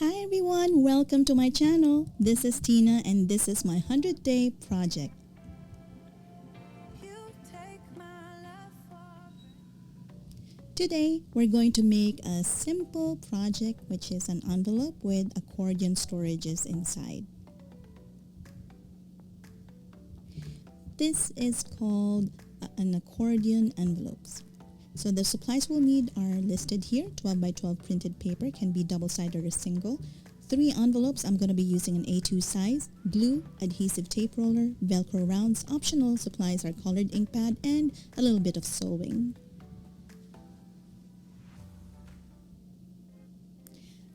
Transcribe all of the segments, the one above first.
Hi everyone, welcome to my channel. This is Tina and this is my 100-day project. Today, we're going to make a simple project which is an envelope with accordion storages inside. This is called an accordion envelopes. So the supplies we'll need are listed here. 12 by 12 printed paper, can be double-sided or single. 3 envelopes, I'm going to be using an A2 size. Glue, adhesive tape roller, Velcro rounds. Optional supplies are colored ink pad and a little bit of sewing.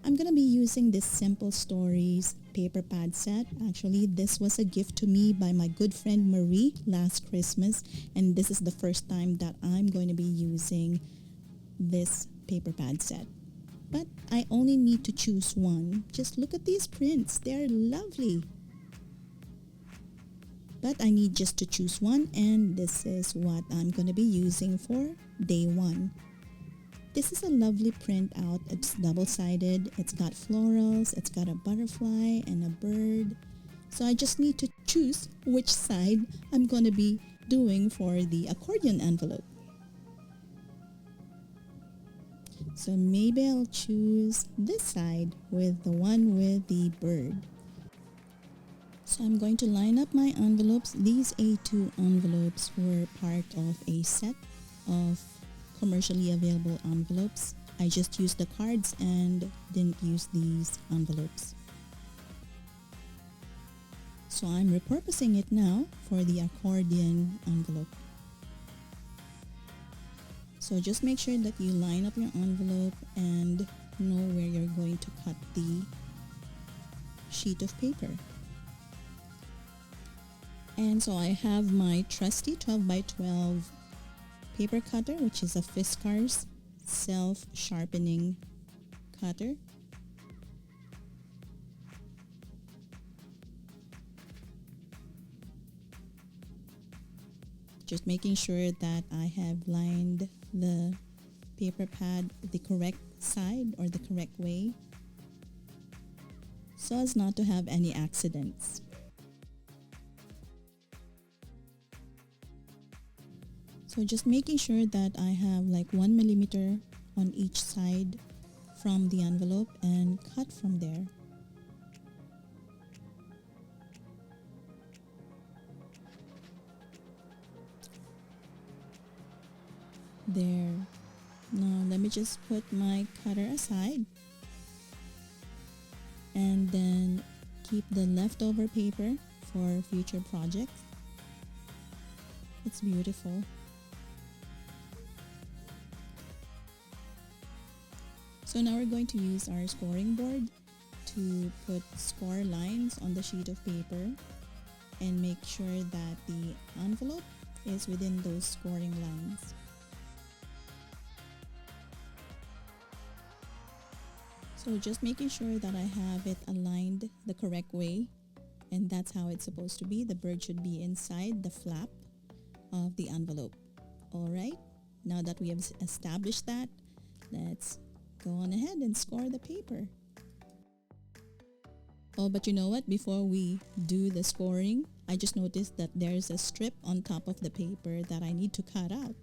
I'm going to be using this Simple Stories paper pad set. Actually, this was a gift to me by my good friend Marie last Christmas, and this is the first time that I'm going to be using this paper pad set. But I only need to choose one. Just look at these prints. They're lovely. But I need just to choose one, and this is what I'm going to be using for day 1. This is a lovely print out. It's double-sided. It's got florals. It's got a butterfly and a bird. So I just need to choose which side I'm going to be doing for the accordion envelope. So maybe I'll choose this side with the one with the bird. So I'm going to line up my envelopes. These A2 envelopes were part of a set of commercially available envelopes. I just used the cards and didn't use these envelopes. So I'm repurposing it now for the accordion envelope. So just make sure that you line up your envelope and know where you're going to cut the sheet of paper. And so I have my trusty 12 by 12 paper cutter, which is a Fiskars self-sharpening cutter. Just making sure that I have lined the paper pad the correct side or the correct way so as not to have any accidents. So just making sure that I have like 1 millimeter on each side from the envelope and cut from there. There. Now let me just put my cutter aside and then keep the leftover paper for future projects. It's beautiful. So now we're going to use our scoring board to put score lines on the sheet of paper and make sure that the envelope is within those scoring lines. So just making sure that I have it aligned the correct way, and that's how it's supposed to be. The bird should be inside the flap of the envelope. Alright, now that we have established that, let's go on ahead and score the paper. Oh, but you know what? Before we do the scoring, I just noticed that there's a strip on top of the paper that I need to cut out.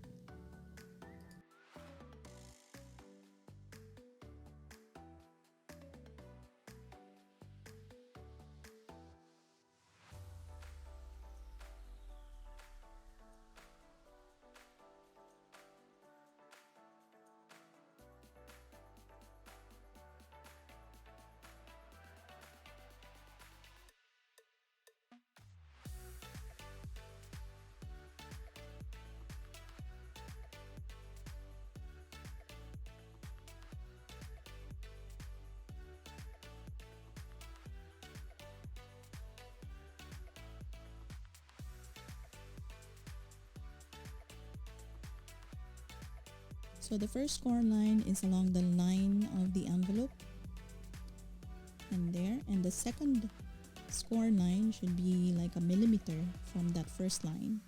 So the first score line is along the line of the envelope and there, and the second score line should be like a millimeter from that first line.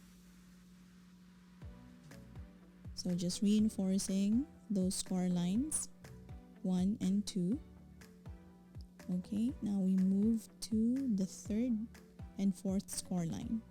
So just reinforcing those score lines 1 and 2 Okay, now we move to the third and fourth score line.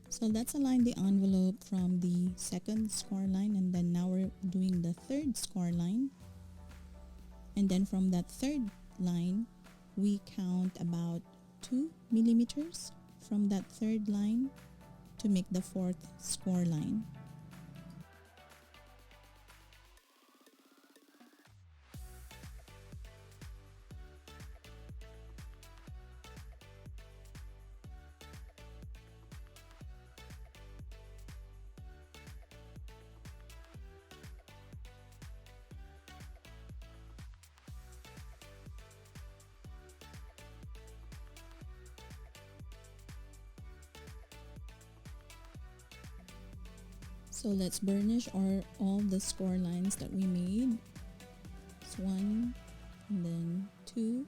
So let's align the envelope from the second score line, and then now we're doing the third score line. And then from that third line, we count about 2 millimeters from that third line to make the fourth score line. So let's burnish all the score lines that we made. It's 1 and then 2.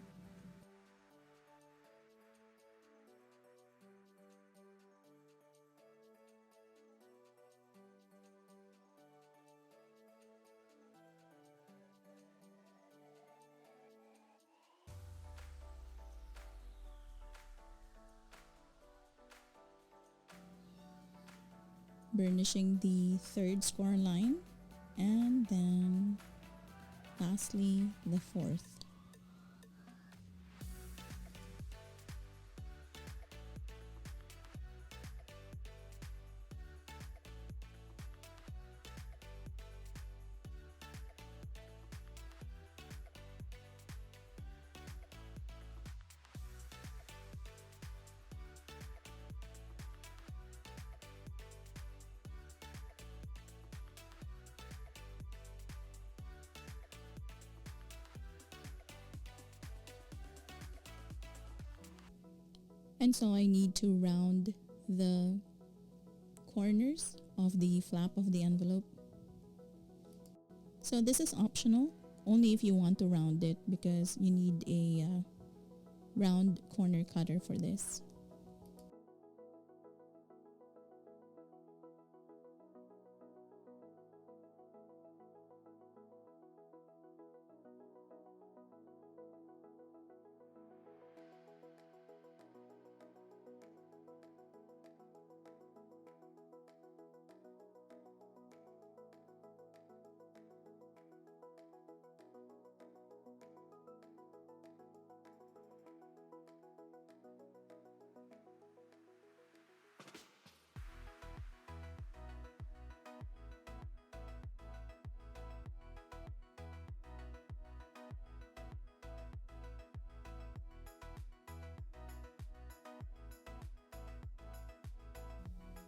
Burnishing the third score line, and then lastly the fourth. And so I need to round the corners of the flap of the envelope. So this is optional, only if you want to round it, because you need a round corner cutter for this.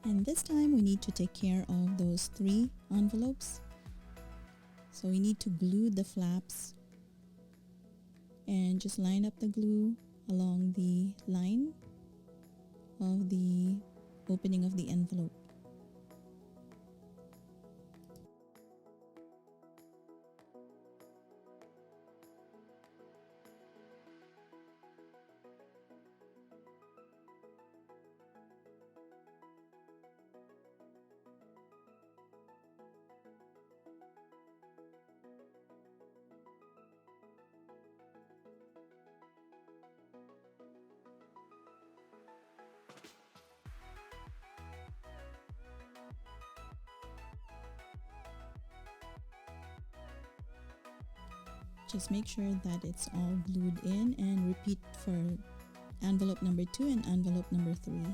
And this time we need to take care of those 3 envelopes. So we need to glue the flaps and just line up the glue along the line of the opening of the envelope. Just make sure that it's all glued in, and repeat for envelope number 2 and envelope number 3.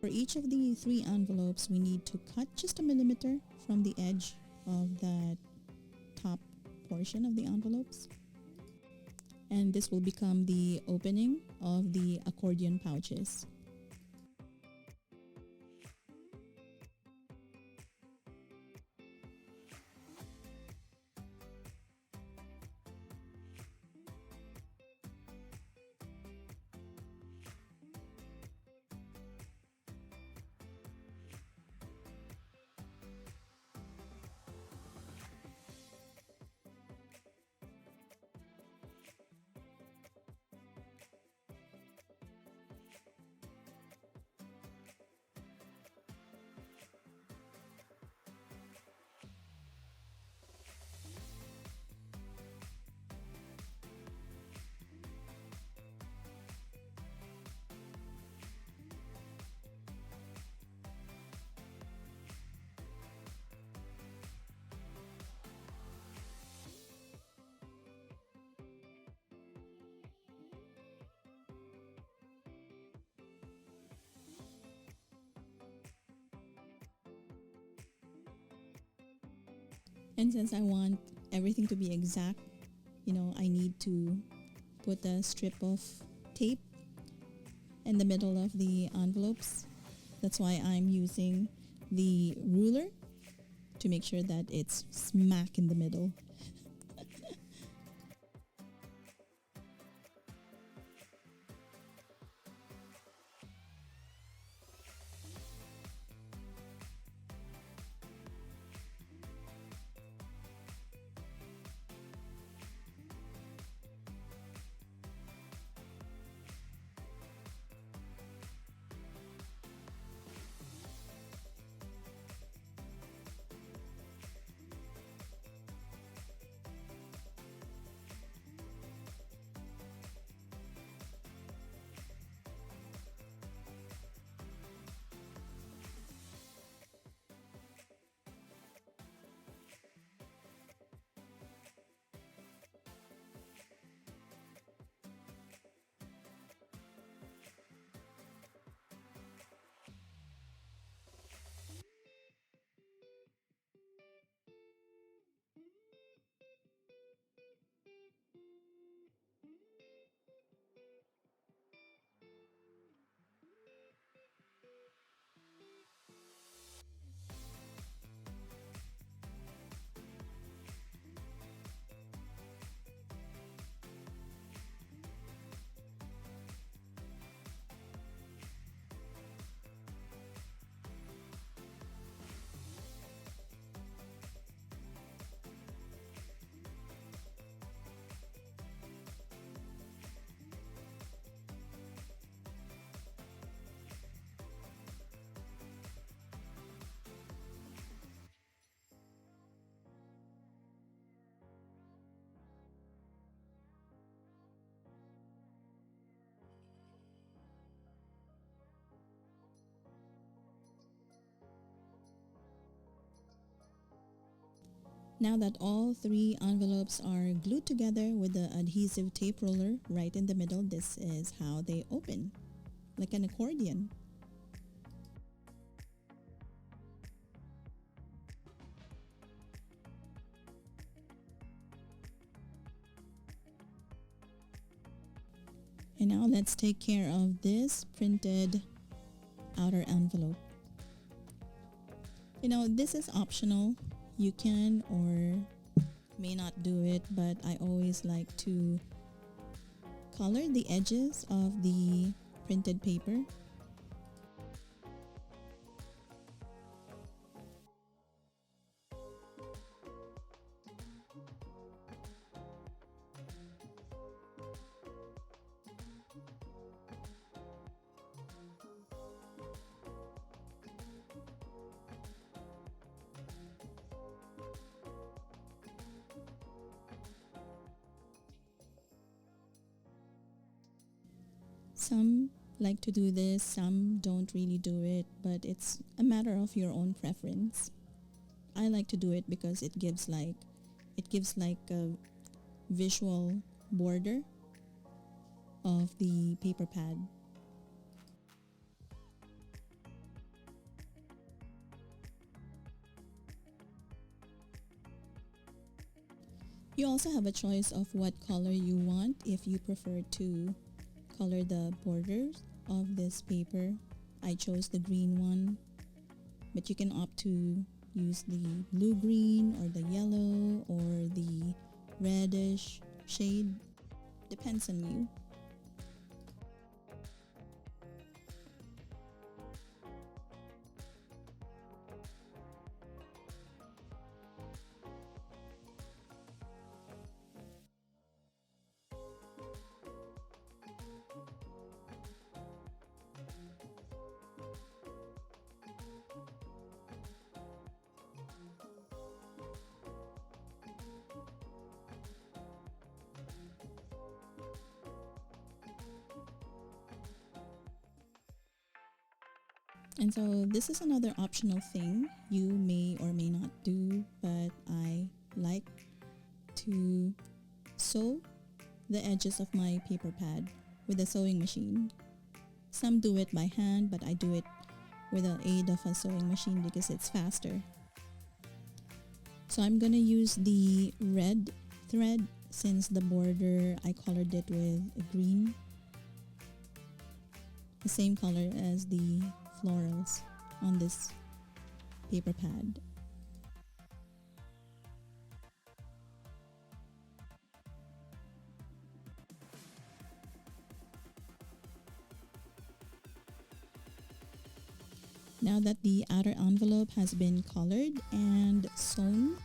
For each of the 3 envelopes, we need to cut just a millimeter from the edge of that top portion of the envelopes. And this will become the opening of the accordion pouches. And since I want everything to be exact, I need to put a strip of tape in the middle of the envelopes. That's why I'm using the ruler to make sure that it's smack in the middle. Now that all 3 envelopes are glued together with the adhesive tape roller right in the middle, this is how they open, like an accordion. And now let's take care of this printed outer envelope. This is optional. You can or may not do it, but I always like to color the edges of the printed paper. Some like to do this, some don't really do it, but it's a matter of your own preference. I like to do it because it gives like a visual border of the paper pad. You also have a choice of what color you want if you prefer to color the borders of this paper. I chose the green one, but you can opt to use the blue-green or the yellow or the reddish shade. Depends on you. And so this is another optional thing you may or may not do, but I like to sew the edges of my paper pad with a sewing machine. Some do it by hand, but I do it with the aid of a sewing machine because it's faster. So I'm gonna use the red thread since the border I colored it with green, the same color as the florals on this paper pad. Now that the outer envelope has been colored and sewn,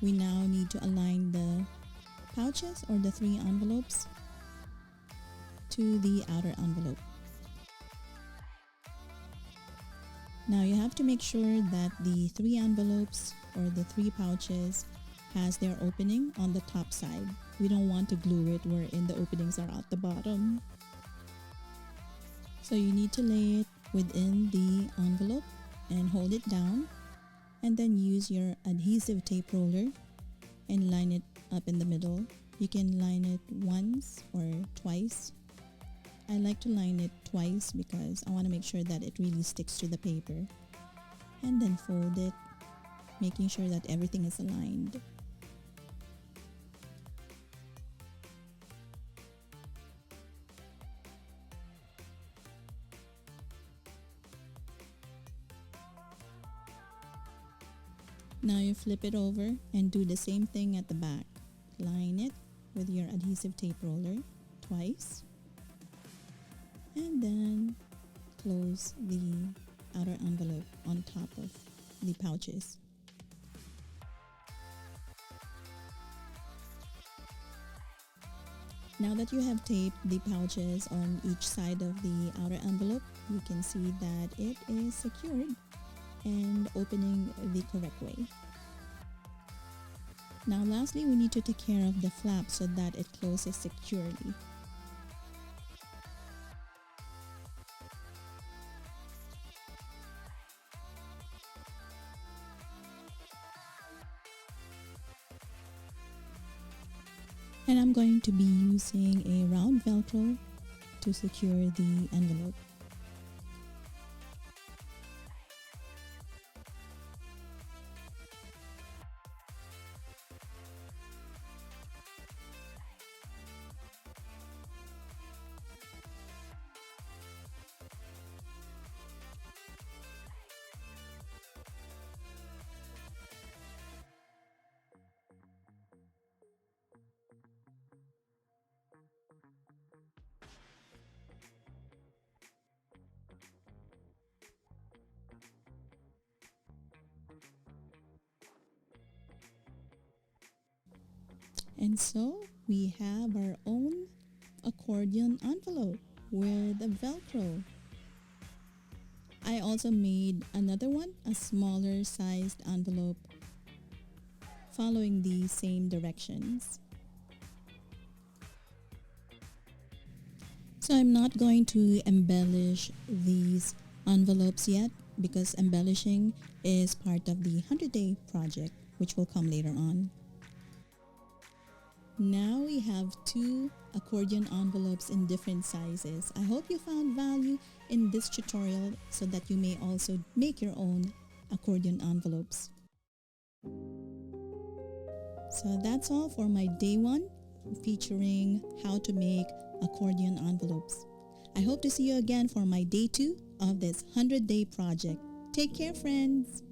we now need to align the pouches or the 3 envelopes to the outer envelope. Now you have to make sure that the 3 envelopes or the 3 pouches has their opening on the top side. We don't want to glue it wherein the openings are at the bottom. So you need to lay it within the envelope and hold it down, and then use your adhesive tape roller and line it up in the middle. You can line it once or twice. I like to line it twice because I want to make sure that it really sticks to the paper, and then fold it, making sure that everything is aligned. Now you flip it over and do the same thing at the back. Line it with your adhesive tape roller twice, and then close the outer envelope on top of the pouches. Now that you have taped the pouches on each side of the outer envelope, you can see that it is secured and opening the correct way. Now lastly, we need to take care of the flap so that it closes securely. And I'm going to be using a round Velcro to secure the envelope. And so we have our own accordion envelope with a Velcro. I also made another one, a smaller sized envelope, following the same directions. So I'm not going to embellish these envelopes yet because embellishing is part of the 100-day project, which will come later on. Now we have 2 accordion envelopes in different sizes. I hope you found value in this tutorial so that you may also make your own accordion envelopes. So that's all for my day 1 featuring how to make accordion envelopes. I hope to see you again for my day 2 of this 100-day project. Take care, friends.